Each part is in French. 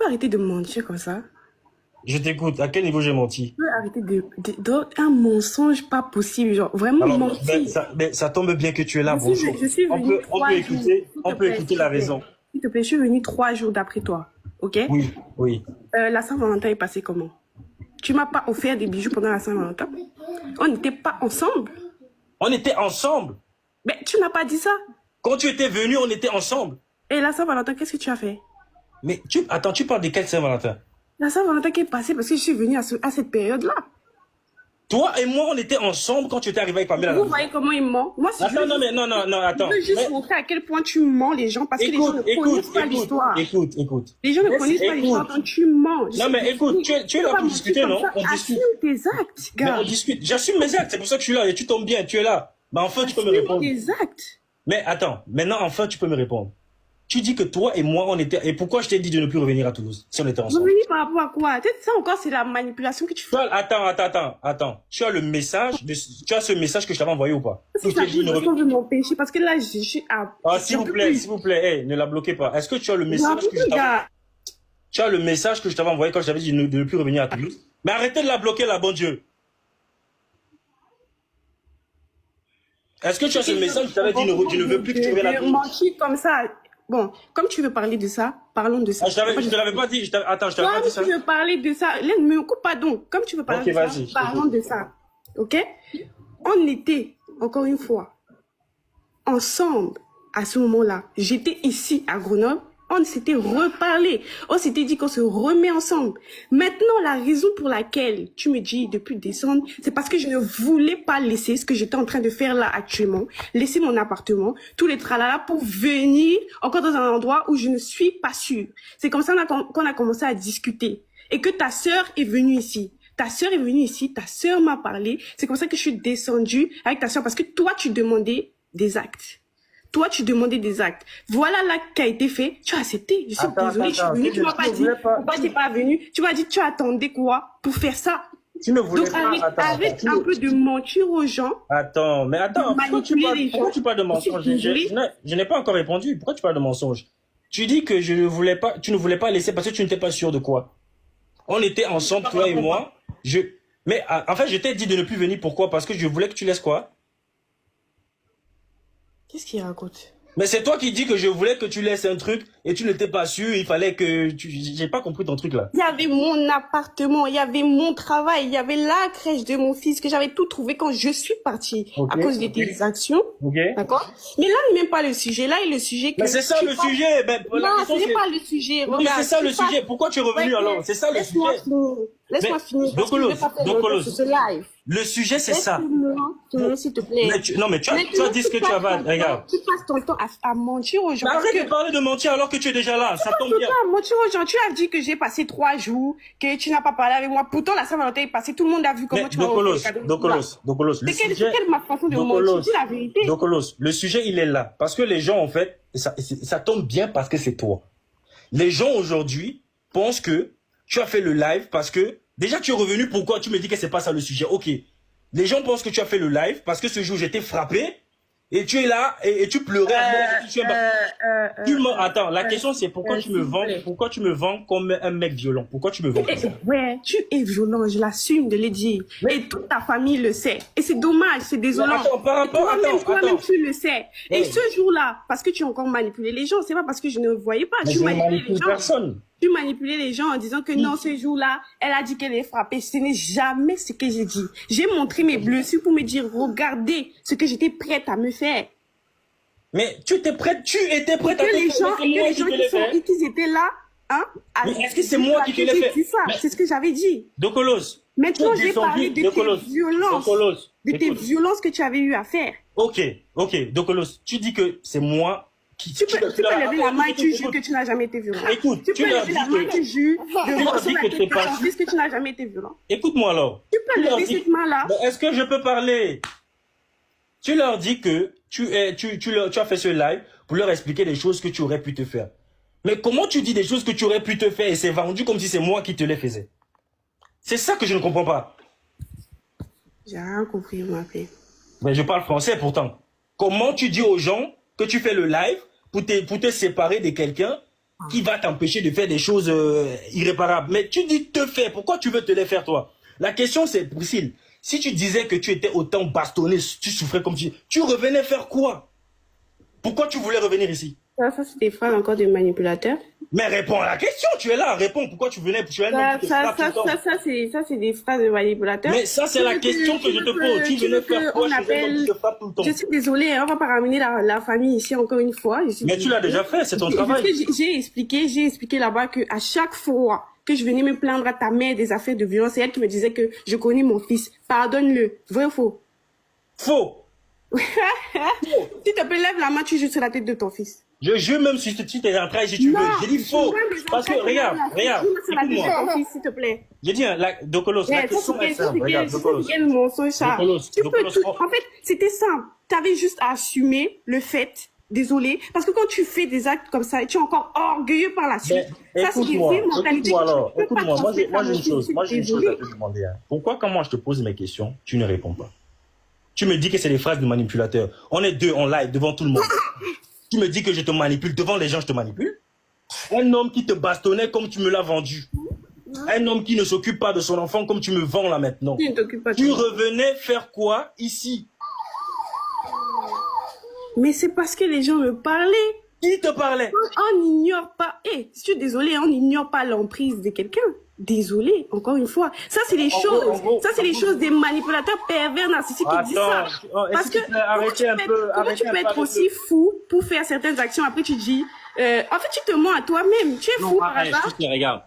arrêter de mentir comme ça? Je t'écoute. À quel niveau j'ai menti? Tu peux arrêter un mensonge pas possible, genre vraiment Alors, mentir. ben, ça tombe bien que tu es là. Bonjour. Je suis venue On peut écouter, la raison. S'il te plaît, je suis venue 3 jours d'après toi, ok? Oui, oui. La Saint-Valentin est passée comment? Tu m'as pas offert des bijoux pendant la Saint-Valentin? On n'était pas ensemble? On était ensemble. Mais tu n'as pas dit ça. Quand tu étais venu, on était ensemble. Et la Saint-Valentin, qu'est-ce que tu as fait? Mais attends, tu parles de quelle Saint-Valentin? La Saint-Valentin qui est passée parce que je suis venue à cette période-là. Toi et moi, on était ensemble quand tu étais arrivé avec Pamela. Vous voyez comment il ment? Moi, si attends, attends. Je veux juste montrer à quel point tu mens les gens parce que les gens ne connaissent pas l'histoire. Écoute. Les gens ne connaissent pas l'histoire quand tu mens. Non, mais écoute, tu es là pour discuter, non? On discute. Assume tes actes, gars. Mais on discute. J'assume mes actes, c'est pour ça que je suis là et tu tombes bien, tu es là. Bah enfin, tu peux me répondre. Assume tes actes. Mais attends, maintenant, enfin, tu peux me répondre. Tu dis que toi et moi, on était... Et pourquoi je t'ai dit de ne plus revenir à Toulouse, si on était ensemble? Revenir par rapport à quoi? Ça encore, c'est la manipulation que tu fais. Attends. Tu as le message, tu as ce message que je t'avais envoyé ou pas? C'est la question de m'empêcher parce que là, je suis à... Ah, s'il vous plaît, hey, ne la bloquez pas. Est-ce que tu as le message que je t'avais... Tu as le message que je t'avais envoyé quand je t'avais dit de ne plus revenir à Toulouse? Mais arrêtez de la bloquer, là, bon Dieu. Est-ce que tu as ce message que je t'avais dit je ne veux plus que tu reviennes à Toulouse? Mentir comme ça. Bon, comme tu veux parler de ça, parlons de ça. Ah, je te l'avais pas dit. Attends, je t'avais pas dit ça. Comme tu veux parler de ça, ne me coupe pas donc. Comme tu veux parler de ça, parlons de ça. Ok? On était, encore une fois, ensemble à ce moment-là. J'étais ici à Grenoble. On s'était reparlé. On s'était dit qu'on se remet ensemble. Maintenant, la raison pour laquelle tu me dis depuis décembre, c'est parce que je ne voulais pas laisser ce que j'étais en train de faire là actuellement, laisser mon appartement, tous les tralala pour venir encore dans un endroit où je ne suis pas sûre. C'est comme ça qu'on a commencé à discuter. Et que ta sœur est venue ici. Ta sœur est venue ici, ta sœur m'a parlé. C'est comme ça que je suis descendue avec ta sœur parce que toi, tu demandais des actes. Toi, tu demandais des actes. Voilà l'acte qui a été fait. Tu as accepté. Je suis désolée, je suis venue. Tu m'as pas dit pourquoi tu n'es pas venu. Tu m'as dit tu attendais quoi pour faire ça. Tu ne voulais donc, arrête un peu de mentir aux gens. Attends, mais attends. Pourquoi tu parles de mensonge? Je n'ai pas encore répondu. Pourquoi tu parles de mensonge? Tu dis que tu ne voulais pas laisser parce que tu n'étais pas sûr de quoi? On était ensemble, toi et moi. Mais en fait, je t'ai dit de ne plus venir. Pourquoi? Parce que je voulais que tu laisses quoi? Qu'est-ce qu'il raconte? Mais c'est toi qui dis que je voulais que tu laisses un truc et tu n'étais pas sûr, il fallait que j'ai pas compris ton truc là. Il y avait mon appartement, il y avait mon travail, il y avait la crèche de mon fils que j'avais tout trouvé quand je suis partie à cause de tes actions. D'accord? Mais là, même pas le sujet. Là, est le sujet que... Mais c'est ça le sujet. Ben, non, ce n'est pas le sujet. Non, mais c'est ça le sujet. Pourquoi tu es revenu alors? C'est ça le sujet. Laisse-moi finir. Le sujet, c'est ça. S'il te plaît. Non, mais tu as dit ce que tu avais. Regarde. Tu passes ton temps à mentir aux gens. Mais arrête de parler de mentir alors que tu es déjà là. Ça tombe bien. Mentir aux gens. Tu as dit que j'ai passé 3 jours, que tu n'as pas parlé avec moi. Pourtant, la Saint-Valentin est passée. Tout le monde a vu comment tu m'as offert les cadeaux. Dokolos. C'est quelle ma façon de mentir? Dis la vérité. Dokolos, le sujet, il est là. Parce que les gens, en fait, ça tombe bien parce que c'est toi. Les gens aujourd'hui pensent que tu as fait le live parce que déjà tu es revenu. Pourquoi tu me dis que c'est pas ça le sujet? Ok. Les gens pensent que tu as fait le live parce que ce jour j'étais frappé et tu es là et tu pleurais. Attends, la question c'est pourquoi tu me vends comme un mec violent? Pourquoi tu me vends comme ça? Ouais, tu es violent, je l'assume de le dire. Et toute ta famille le sait. Et c'est dommage, c'est désolant. Toi-même, tu le sais. Et ce jour-là, parce que tu as encore manipulé les gens, c'est pas parce que je ne voyais pas. Tu manipulais les gens. Personne. Tu manipulais les gens en disant que non, ce jour-là, elle a dit qu'elle est frappée. Ce n'est jamais ce que j'ai dit. J'ai montré mes blessures pour me dire, regardez ce que j'étais prête à me faire. Mais tu étais prête à te faire. Que les gens qui étaient là, hein. Mais est-ce que c'est moi qui te l'ai fait? C'est ce que j'avais dit. Dokolos. Maintenant, j'ai parlé de tes violences que tu avais eu à faire. Ok. Dokolos, tu dis que c'est moi. Tu peux lever la main et tu jures que tu n'as jamais été violent. Écoute, tu peux lever la main et tu jures que tu n'as jamais été violent. Écoute-moi alors. Tu peux lever cette main-là. Est-ce que je peux parler? Tu leur dis que tu as fait ce live pour leur expliquer des choses que tu aurais pu te faire. Mais comment tu dis des choses que tu aurais pu te faire et c'est vendu comme si c'est moi qui te les faisais? C'est ça que je ne comprends pas. J'ai rien compris, vous m'appelez. Mais je parle français pourtant. Comment tu dis aux gens que tu fais le live pour te séparer de quelqu'un qui va t'empêcher de faire des choses irréparables. Mais tu dis te faire, pourquoi tu veux te les faire toi? La question c'est, Priscille, si tu disais que tu étais autant bastonné, tu souffrais comme tu revenais faire quoi? Pourquoi tu voulais revenir ici? Ça c'est des phrases encore de manipulateurs. Mais réponds à la question, tu es là, réponds. Pourquoi tu venais? Tu es là, ça c'est des phrases de manipulateurs. Mais ça, c'est la question que je te pose. Tu venais faire quoi? Je suis désolée, on va pas ramener la famille ici encore une fois. Mais tu l'as déjà fait, c'est ton travail. J'ai expliqué là-bas que à chaque fois que je venais me plaindre à ta mère des affaires de violence, c'est elle qui me disait que je connais mon fils. Pardonne-le. Vrai ou faux? Faux. S'il te plaît, lève la main, tu joues sur la tête de ton fils. Je jure même si tu es rentré si tu veux. J'ai dit faux. Parce que, regarde, écoute-moi. S'il te plaît. J'ai dit, Dokolos, la question est simple. Regarde, Dokolos. En fait, c'était simple. Tu avais juste à assumer le fait, désolé, parce que quand tu fais des actes comme ça, tu es encore orgueilleux par la suite. Écoute-moi, moi j'ai une chose à te demander. Pourquoi quand moi je te pose mes questions, tu ne réponds pas? Tu me dis que c'est des phrases de manipulateurs. On est deux en live devant tout le monde. Tu me dis que je te manipule. Devant les gens, je te manipule. Un homme qui te bastonnait comme tu me l'as vendu. Un homme qui ne s'occupe pas de son enfant comme tu me vends là maintenant. Tu revenais faire quoi ici? Mais c'est parce que les gens me parlaient. Qui te parlait? On n'ignore pas. Je suis désolée, on n'ignore pas l'emprise de quelqu'un. Désolée, encore une fois. Ça, c'est les choses. Ça, c'est les choses des manipulateurs pervers narcissiques qui disent ça. Parce que comment tu peux être aussi fou pour faire certaines actions, après tu dis... en fait, tu te mens à toi-même. Tu es fou par hasard. Regarde.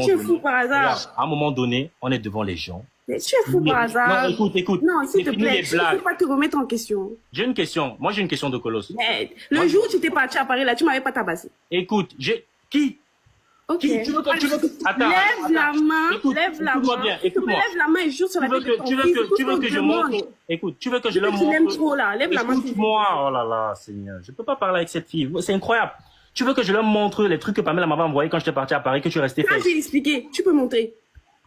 Tu es fou par hasard. À un moment donné, on est devant les gens. Mais tu es fou par hasard. Non, écoute. Non, s'il te plaît, tu ne peux pas te remettre en question. J'ai une question. Moi, j'ai une question de Colosse. Le jour où tu t'es parti à Paris, là, tu m'avais pas tabassé. Écoute, Qui? Ok. Attends. Lève la main. Lève la main et joue sur la tête de ton fils. Tu veux que je montre? Écoute, tu veux que je le montre? Tu l'aimes trop là. Lève la main. Écoute-moi. Oh là là, Seigneur. Je peux pas parler avec cette fille. C'est incroyable. Tu veux que je leur montre les trucs que Pamela m'avait envoyé quand j'étais parti à Paris, que tu es resté faire? J'ai expliqué. Tu peux montrer.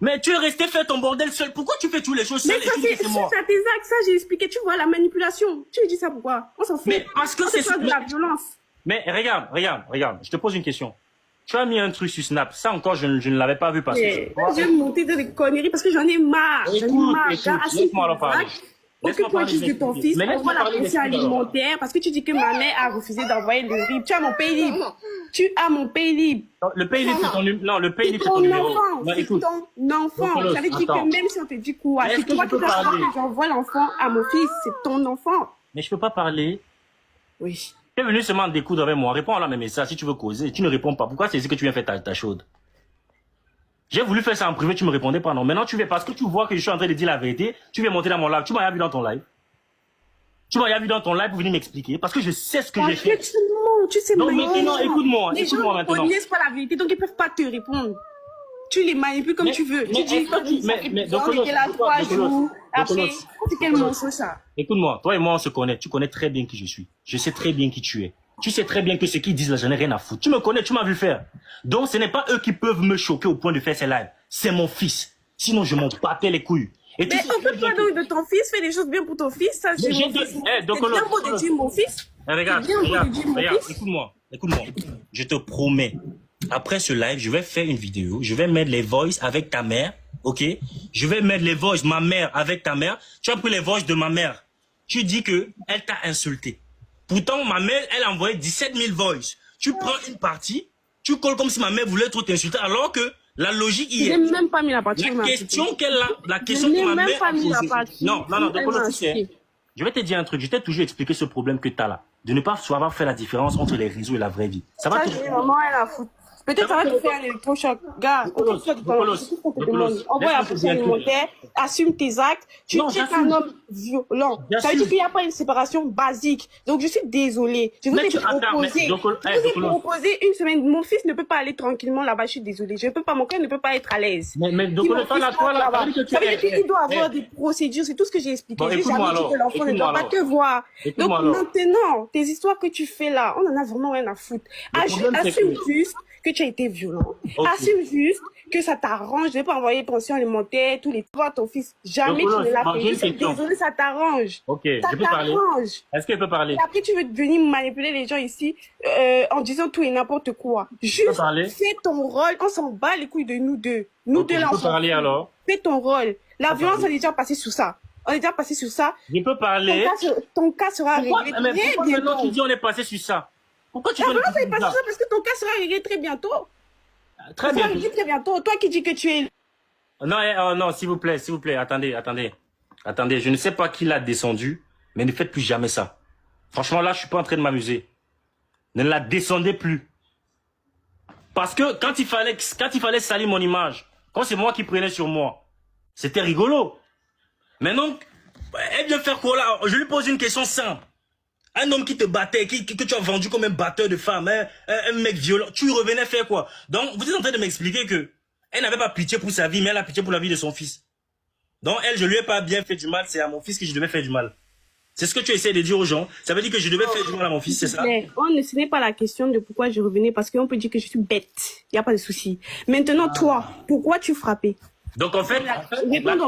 Mais tu es resté faire ton bordel seul. Pourquoi tu fais toutes les choses seul? Mais ça, c'est moi. Ça, tes actes, ça, j'ai expliqué. Tu vois, la manipulation. Tu lui dis ça pourquoi? On s'en fout. Mais parce que c'est de la violence. Mais regarde. Je te pose une question. Tu as mis un truc sur Snap. Ça encore, je ne l'avais pas vu passer. Je vais monter dans les conneries parce que j'en ai marre. Laisse-moi en parler. Occupe-toi juste de ton fils. On voit la pension alimentaire parce que tu dis que ma mère a refusé d'envoyer le RIB. Tu as mon pays libre. Le pays libre, c'est ton numéro. Non, le pays libre, c'est ton enfant. C'est ton enfant. Ça veut dire que même si on te dit quoi, c'est toi qui dois savoir que j'envoie l'enfant à mon fils. C'est ton enfant. Mais je peux pas parler. Oui. Tu es venu seulement découdre avec moi. Réponds à mes messages si tu veux causer. Tu ne réponds pas. Pourquoi c'est ici que tu viens faire ta chaude? J'ai voulu faire ça en privé, tu me répondais pas non. Maintenant tu viens parce que tu vois que je suis en train de dire la vérité. Tu viens monter dans mon live. Tu m'as vu dans ton live. Tu m'as vu dans ton live pour venir m'expliquer parce que je sais ce que j'ai fait. Tu sais donc maintenant, écoute-moi. Les gens ne connaissent pas la vérité, donc ils peuvent pas te répondre. Tu les manipules comme tu veux. Tu dis mais Dokolos, là 3 jours. Après, c'est quel mensonge ça? Écoute-moi, toi et moi on se connaît. Tu connais très bien qui je suis. Je sais très bien qui tu es. Tu sais très bien que ce qu'ils disent là, j'en ai rien à foutre. Tu me connais, tu m'as vu faire. Donc ce n'est pas eux qui peuvent me choquer au point de faire ces lives. C'est mon fils. Sinon je m'en battais les couilles. Et mais on peut pas donc de ton fils, fais des choses bien pour ton fils. Ça, c'est bien beau de dire mon fils. Regarde, écoute-moi. Je te promets. Après ce live, je vais faire une vidéo. Je vais mettre les voices avec ta mère. Ok? Je vais mettre les voices, ma mère avec ta mère. Tu as pris les voices de ma mère. Tu dis que elle t'a insulté. Pourtant, ma mère, elle a envoyé 17 000 voices. Tu prends une partie, tu colles comme si ma mère voulait trop t'insulter, alors que la logique y est. Je n'ai même pas mis la partie. La question qu'elle a, la question que ma mère a posée. Non, je vais te dire un truc. Je t'ai toujours expliqué ce problème que tu as là. De ne pas savoir faire la différence entre les réseaux et la vraie vie. Ça va te... Maman, elle a foutu. Peut-être ça va te faire un électrochoc. Gars, envoie la pension alimentaire, assume tes actes. Tu es un homme violent. Ça veut dire qu'il n'y a pas une séparation basique. Donc, je suis désolée. Je voulais te proposer une semaine. Mon fils ne peut pas aller tranquillement là-bas. Je suis désolée. Je ne peux pas. Mon cœur ne peut pas être à l'aise. Mais donc, ça veut dire qu'il doit avoir des procédures. C'est tout ce que j'ai expliqué. J'ai jamais dit que l'enfant ne doit pas te voir. Donc, maintenant, tes histoires que tu fais là, on en a vraiment rien à foutre. Assume juste que tu as été violent. Ok. Assume juste que ça t'arrange. Je ne vais pas envoyer pension alimentaire, tous les voir ton fils. Jamais Docolo, tu ne l'as bon, j'ai une fait. question. Désolé, ça t'arrange. Ok, Ça je peux parler. t'arrange. Est-ce qu'elle peut parler? Et après, tu veux venir manipuler les gens ici en disant tout et n'importe quoi. Juste parler? fais ton rôle. On s'en bat les couilles de nous deux. Nous Ok, deux, là, je on peux s'en parler fout. alors? Fais ton rôle. La peux violence, on parler? est déjà passé sur ça. On est déjà passé sur ça. Je peux parler? Ton cas sera Pourquoi, réglé mais très pourquoi maintenant tu bientôt. dis on est passé sur ça? Pourquoi tu La veux violence, on est le passé sur ça parce que ton cas sera réglé très bientôt. Très Ça bien. sera réglé très bientôt. Toi qui dis que tu es... Non, non, s'il vous plaît, attendez. Attendez, je ne sais pas qui l'a descendu, mais ne faites plus jamais ça. Franchement, là, je suis pas en train de m'amuser. Ne la descendez plus. Parce que quand il fallait salir mon image, quand c'est moi qui prenais sur moi, c'était rigolo. Maintenant, elle vient faire quoi là? Je lui pose une question simple. Un homme qui te battait, que tu as vendu comme un batteur de femmes, un mec violent, tu revenais faire quoi? Donc, vous êtes en train de m'expliquer que elle n'avait pas pitié pour sa vie, mais elle a pitié pour la vie de son fils. Donc, elle, je lui ai pas bien fait du mal, c'est à mon fils que je devais faire du mal. C'est ce que tu essaies de dire aux gens. Ça veut dire que je devais faire du mal à mon fils, c'est ça? Mais ce n'est pas la question de pourquoi je revenais, parce qu'on peut dire que je suis bête. Il n'y a pas de souci. Maintenant, toi, pourquoi tu frappais? Donc, en fait, la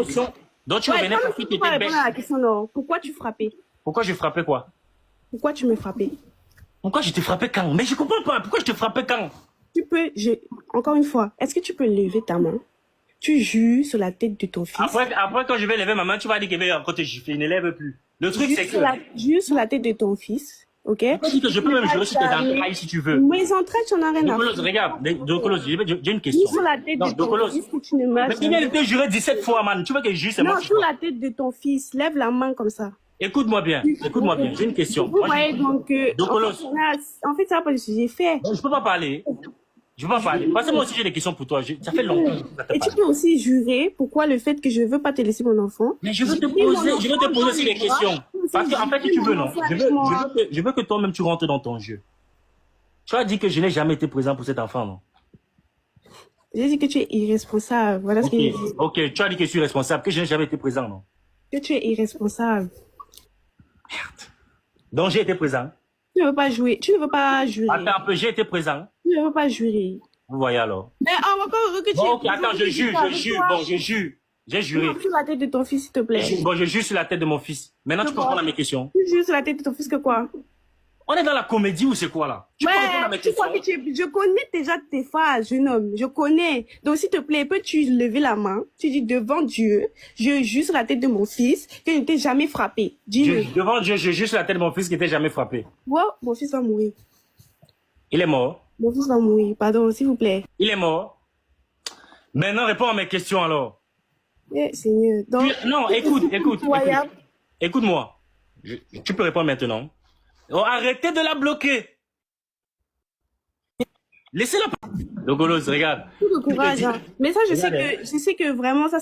question, donc tu revenais parce que tu étais bête. Répondre à la question, non. Pourquoi tu frappais? Pourquoi je frappais quoi? Pourquoi tu me frappais? Pourquoi je te frappais quand? Mais je comprends pas. Pourquoi je te frappais quand? Encore une fois, est-ce que tu peux lever ta main? Tu jures sur la tête de ton fils. Après, quand je vais lever ma main, tu vas dire qu'il va encore te gifler. Ne lève plus. Le truc, c'est que... Jure sur la tête de ton fils, ok? Je peux même jurer sur tes entrailles si tu veux. Mes entrailles, tu n'en as rien à faire. Regarde, j'ai une question. Jure sur la tête de ton fils que tu ne m'as jamais... Mais il vient de jurer 17 fois, man. Tu veux que je jure, c'est moi. Non, sur la tête de ton fils. Lève la main comme ça. Écoute-moi bien, j'ai une question. Vous voyez donc en fait, ça va pas le sujet fait. Je peux pas parler. Parce que moi aussi j'ai des questions pour toi. Ça fait longtemps. Et tu peux aussi jurer pourquoi le fait que je veux pas te laisser mon enfant. Mais je veux te poser aussi des questions. Parce qu'en fait, si tu veux, non. Je veux que toi-même tu rentres dans ton jeu. Tu as dit que je n'ai jamais été présent pour cet enfant, non? J'ai dit que tu es irresponsable. Voilà ce que j'ai dit. Ok, tu as dit que je suis responsable, que je n'ai jamais été présent, non? Que tu es irresponsable. Merde. Donc j'ai été présent. Tu ne veux pas jouer. Tu ne veux pas jurer. Attends un peu, j'ai été présent. Tu ne veux pas jurer. Vous voyez alors. Mais encore que tu bon, ok, attends, je jure. Bon, je jure. J'ai juré. Sur la tête de ton fils, s'il te plaît. Bon, je jure sur la tête de mon fils. Maintenant, tu peux répondre à mes questions. Tu jures sur la tête de ton fils que quoi? On est dans la comédie ou c'est quoi là? Tu peux répondre à mes questions. Je connais déjà tes phases, jeune homme. Je connais. Donc, s'il te plaît, peux-tu lever la main? Tu dis devant Dieu, je jure sur la tête de mon fils que je ne t'ai jamais frappé. Dis-le. Devant Dieu, je jure sur la tête de mon fils qui n'était jamais frappé. Ouais, mon fils va mourir. Il est mort. Mon fils va mourir. Pardon, s'il vous plaît. Il est mort. Maintenant, réponds à mes questions alors. Eh, Seigneur. Donc, non, écoute-moi. Tu peux répondre maintenant. Oh, arrêtez de la bloquer. Laissez-la. Dogolos, regarde. Tout le courage, hein. Mais ça, je sais que vraiment, ça,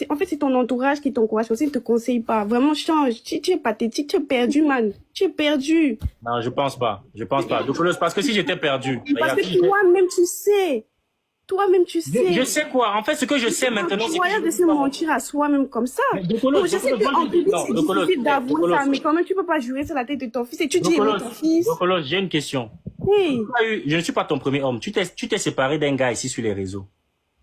en fait, c'est ton entourage qui t'encourage. Aussi, ne te conseille pas. Vraiment, change. Tu es pathétique. Tu es perdu, man. Tu es perdu. Non, je pense pas. Dogolos, parce que si j'étais perdu. Parce que toi-même, tu sais. Toi-même, tu sais. Je sais quoi? En fait, ce que je sais maintenant, c'est que de se mentir à soi-même comme ça. Je sais qu'en public, c'est difficile d'avouer ça, mais quand même, tu peux pas jurer sur la tête de ton fils et tu dis aimer ton fils. Dogolos, j'ai une question. Hey. Je ne suis pas ton premier homme. Tu t'es séparé d'un gars ici sur les réseaux.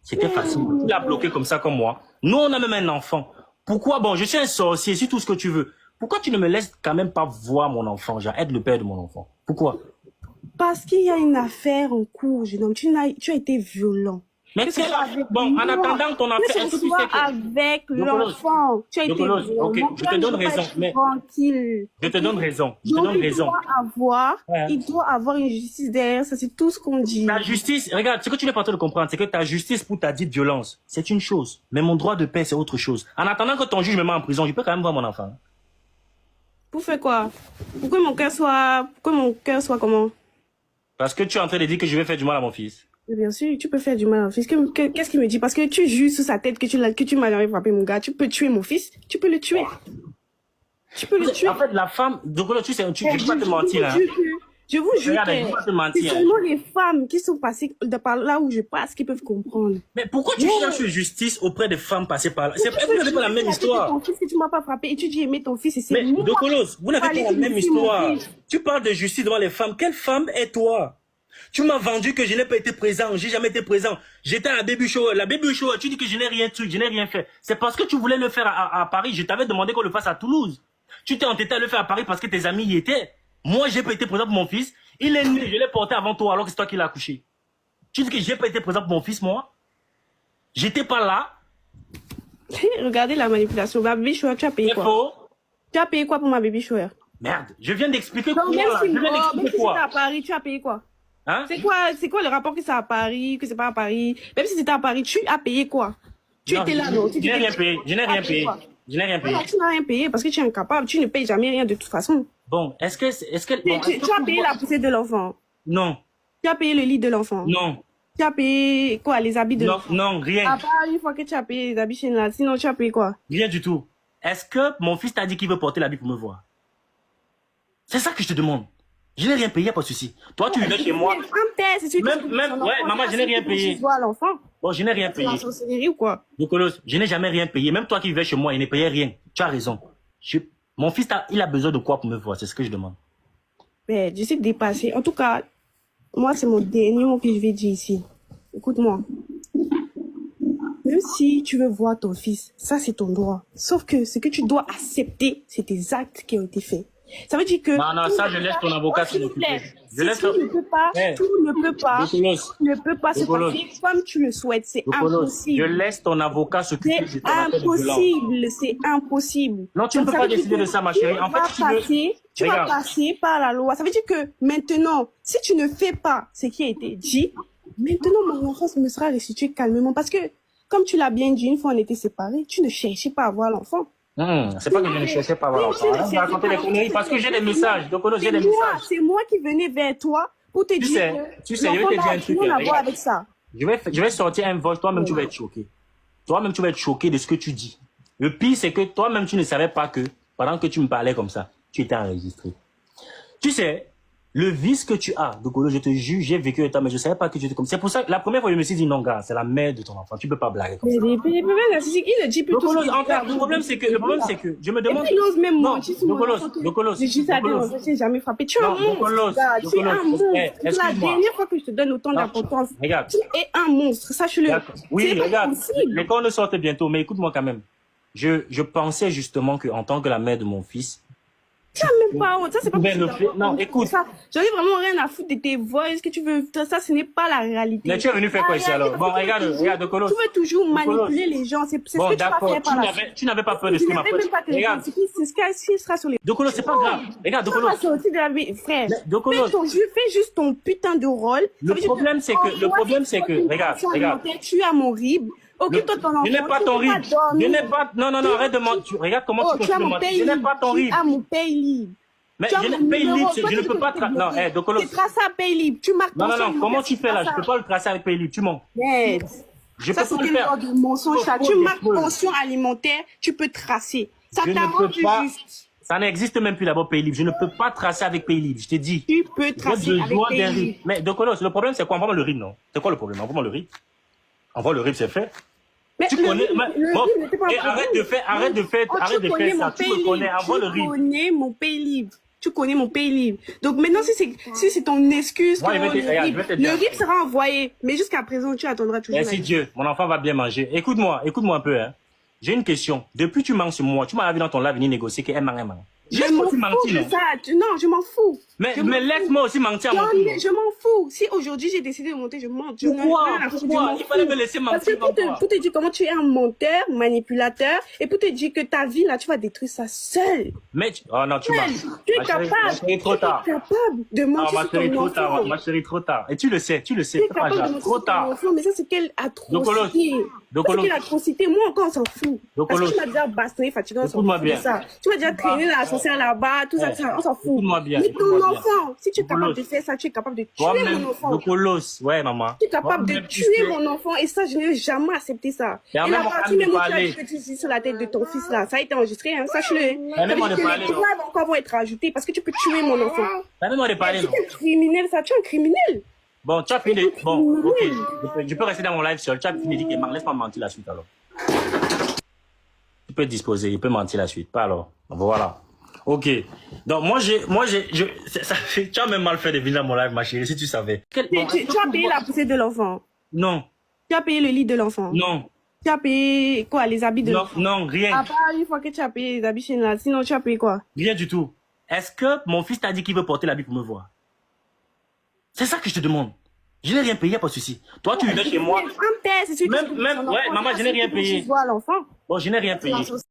C'était facile. Tu l'as bloqué comme ça, comme moi. Nous, on a même un enfant. Pourquoi? Bon, je suis un sorcier, c'est tout ce que tu veux. Pourquoi tu ne me laisses quand même pas voir mon enfant? Genre, être le père de mon enfant. Pourquoi? Parce qu'il y a une affaire en cours, jeune homme. Tu as été violent. Mais c'est bon, en attendant ton affaire, que ce soit avec l'enfant. Tu as été violent. Ok, je te donne raison. Mais tranquille. Je te donne raison. Il doit avoir une justice derrière ça. C'est tout ce qu'on dit. La justice, regarde, ce que tu n'es pas en train de comprendre, c'est que ta justice pour ta dite violence, c'est une chose. Mais mon droit de paix, c'est autre chose. En attendant que ton juge me mette en prison, je peux quand même voir mon enfant. Pour faire quoi? Pourquoi mon cœur soit comment? Parce que tu es en train de dire que je vais faire du mal à mon fils. Bien sûr, tu peux faire du mal à mon fils. Qu'est-ce qu'il me dit? Parce que tu juges sous sa tête que tu m'as jamais frappé, mon gars. Tu peux tuer mon fils. Tu peux le tuer. Tu peux le tuer. En fait, la femme, donc là, je ne vais pas te mentir, hein. Je vous jure que c'est seulement les femmes qui sont passées par là où je passe qui peuvent comprendre. Mais pourquoi tu cherches justice auprès des femmes passées par là? Vous n'avez pas la même histoire. Ton fils que tu m'as pas frappé et tu dis aimer ton fils et c'est moi. Mais Dokolos, vous n'avez pas la même histoire. Tu parles de justice devant les femmes. Quelle femme est toi? Tu m'as vendu que je n'ai pas été présent. J'ai jamais été présent. J'étais à la baby shower. La baby shower, tu dis que je n'ai rien tué, je n'ai rien fait. C'est parce que tu voulais le faire à Paris. Je t'avais demandé qu'on le fasse à Toulouse. Tu t'es entêté à le faire à Paris parce que tes amis y étaient. Moi, j'ai pas été présent pour mon fils. Il est né, je l'ai porté avant toi alors que c'est toi qui l'as accouché. Tu dis que j'ai pas été présent pour mon fils, moi? J'étais pas là. Regardez la manipulation. Ma baby shower, tu as payé quoi? Faux. Tu as payé quoi pour ma baby shower? Merde, je viens d'expliquer quoi. Même si, Je viens d'expliquer même si quoi. c'était à Paris, tu as payé quoi? Hein? C'est quoi le rapport que c'est à Paris, que c'est pas à Paris? Même si c'était à Paris, tu as payé quoi? Tu étais là, non? Je n'ai rien payé. Je n'ai rien payé. Je n'ai rien payé. Tu n'as rien payé parce que tu es incapable. Tu ne payes jamais rien de toute façon. Bon, est-ce que... Bon, Tu as payé la poussée de l'enfant? Non. Tu as payé le lit de l'enfant? Non. Tu as payé quoi, les habits de l'enfant? Non, rien. À part une fois que tu as payé les habits chez là, sinon tu as payé quoi? Rien du tout. Est-ce que mon fils t'a dit qu'il veut porter l'habit pour me voir? C'est ça que je te demande. Je n'ai rien payé, pas de souci. Toi, tu venais chez moi. Ouais, maman, je n'ai rien payé. Bon, je n'ai rien payé. C'est la sorcellerie ou quoi? Nicolas, je n'ai jamais rien payé. Même toi qui vivais chez moi, il ne payait rien. Tu as raison. Mon fils, il a besoin de quoi pour me voir? C'est ce que je demande. Mais je sais dépasser. En tout cas, moi, c'est mon dernier mot que je vais dire ici. Écoute-moi. Même si tu veux voir ton fils, ça, c'est ton droit. Sauf que ce que tu dois accepter, c'est tes actes qui ont été faits. Ça veut dire que... Non, ça, je laisse ton avocat s'en occuper. Tu ne peux pas, tu ne peux pas se passer comme tu le souhaites. C'est impossible. Je laisse ton avocat s'occuper. C'est impossible. C'est impossible. Non, tu ne peux pas décider de ça, ma chérie. En fait, tu vas passer par la loi. Ça veut dire que maintenant, si tu ne fais pas ce qui a été dit, maintenant, mon enfance me sera restituée calmement. Parce que, comme tu l'as bien dit, une fois on était séparés, tu ne cherchais pas à voir l'enfant. C'est pas que je ne cherchais pas à voir l'enfant. Je racontais des conneries parce que j'ai des messages. Donc, j'ai des messages. C'est moi qui venais vers toi pour te dire que tu sais, je vais te dire un truc. Rien à voir avec ça. Je vais sortir un voice, toi-même tu vas être choqué. Toi-même tu vas être choqué de ce que tu dis. Le pire, c'est que toi-même tu ne savais pas que, pendant que tu me parlais comme ça, tu étais enregistré. Tu sais, le vice que tu as, Dokolo, je te jure, j'ai vécu avec toi, mais je ne savais pas que tu étais comme ça. C'est pour ça que la première fois, je me suis dit, non, gars, c'est la mère de ton enfant. Tu ne peux pas blaguer comme ça. Mais il le dit plutôt. Dokolo, en fait, le problème, c'est que, je me demande. Il ose même mentir sur Dokolo, je suis je n'ai jamais frappé. Tu es un monstre. Tu es un monstre. C'est la dernière fois que je te donne autant d'importance. Regarde. Tu es un monstre, sache-le. Oui, regarde. Les cours ne sortent bientôt, mais écoute-moi quand même. Je pensais justement qu'en tant que la mère de mon fils, tu n'as même pas honte. Ça, c'est pas possible. Non, écoute. J'en ai vraiment rien à foutre de tes voix. Est-ce que tu veux. Ça, ce n'est pas la réalité. Mais tu es venu faire quoi ici alors? Bon, regarde, Dokolo. Tu veux toujours manipuler les gens. C'est ce que tu vas faire par là. Tu n'avais pas peur de ce que ma pote. Regarde. C'est ce qui sera sur les. Dokolo, c'est pas grave. Regarde, Dokolo. Frère. Dokolo. Fais juste ton putain de rôle. Le problème, c'est que, regarde. Tu as mon rib. Occupe-toi de ton enfant. Je n'ai pas ton rib. Je n'ai pas. Non, arrête de mentir. Regarde comment tu continues de mentir. Je n'ai pas ton rib. Tu as mon paye libre. Mais je ne paye libre, je ne peux pas tracer. Non, Dokolo. Tu traces à paye libre. Tu marques. Non, comment tu fais là? Je ne peux pas le tracer avec paye libre. Tu mens. Je peux pas le faire. Tu marques pension alimentaire, tu peux tracer. Ça t'arrange juste. Ça n'existe même plus d'abord paye libre. Je ne peux pas tracer avec paye libre. Je t'ai dit. Tu peux tracer avec paye libre. Mais Dokolo, le problème c'est quoi? Envoie-moi le RIB, non? C'est quoi le problème? Envoie-moi le RIB. Envoie le RIB, c'est fait. Mais tu connais. Arrête de faire ça. Tu me connais. Envoie le RIB. Tu connais mon paye libre. Tu connais mon paye libre. Donc maintenant, si c'est ton excuse, le RIB sera envoyé. Mais jusqu'à présent, tu attendras toujours. Merci Dieu. Mon enfant va bien manger. Écoute-moi un peu, hein. J'ai une question. Depuis que tu mens sur moi, tu m'as vu dans ton live venir négocier qu'elle ment. Je m'en fous de ça. Non, je m'en fous. Mais laisse-moi aussi mentir à mon tour. Je m'en fous. Si aujourd'hui j'ai décidé de monter, je monte. Pourquoi? Il fallait me laisser mentir. Parce que pour te dire comment tu es un menteur, manipulateur, et pour te dire que ta vie là, tu vas détruire ça seul. Mais oh non, tu m'as. Tu es capable de mentir sur ton enfant. Ma chérie, trop tard. Et tu le sais. Tu es capable de mentir sur ton enfant, mais ça c'est quelle atrocité. C'est quelle atrocité. Moi encore, on s'en fout. Parce que tu m'as déjà bastonné, fatigué, on s'en fout de ça. Tu m'as déjà traîné dans l'ascenseur là-bas, tout ça, on s'en fout. Mais ton enfant, si tu es capable de faire ça, tu es capable de tuer mon enfant. Dokolos, ouais, maman. Tu es capable de tuer mon enfant et ça, je n'ai jamais accepté ça. Et la partie même où tu as dit que tu es sur la tête de ton fils là, ça a été enregistré, hein, sache-le. Ça veut dire que les preuves encore vont être ajoutées parce que tu peux tuer mon enfant. Tu es un criminel, ça, tu es un criminel. Bon, tu as fini. Bon, ok. Je peux rester dans mon live seul. Tu as fini de dire que laisse-moi mentir la suite alors. Tu peux te disposer, il peut mentir la suite. Pas alors. Voilà. Ok. Donc, tu as même mal fait de venir dans mon live, ma chérie, si tu savais. Tu as payé la poussée de l'enfant? Non. Tu as payé le lit de l'enfant? Non. Tu as payé quoi, les habits de l'enfant? Non, rien. À part une fois que tu as payé les habits chez là, sinon tu as payé quoi? Rien du tout. Est-ce que mon fils t'a dit qu'il veut porter l'habit pour me voir? C'est ça que je te demande. Je n'ai rien payé, pas de souci. Toi, tu vivais chez moi. Ouais, maman, je n'ai rien payé. Bon, je n'ai rien payé.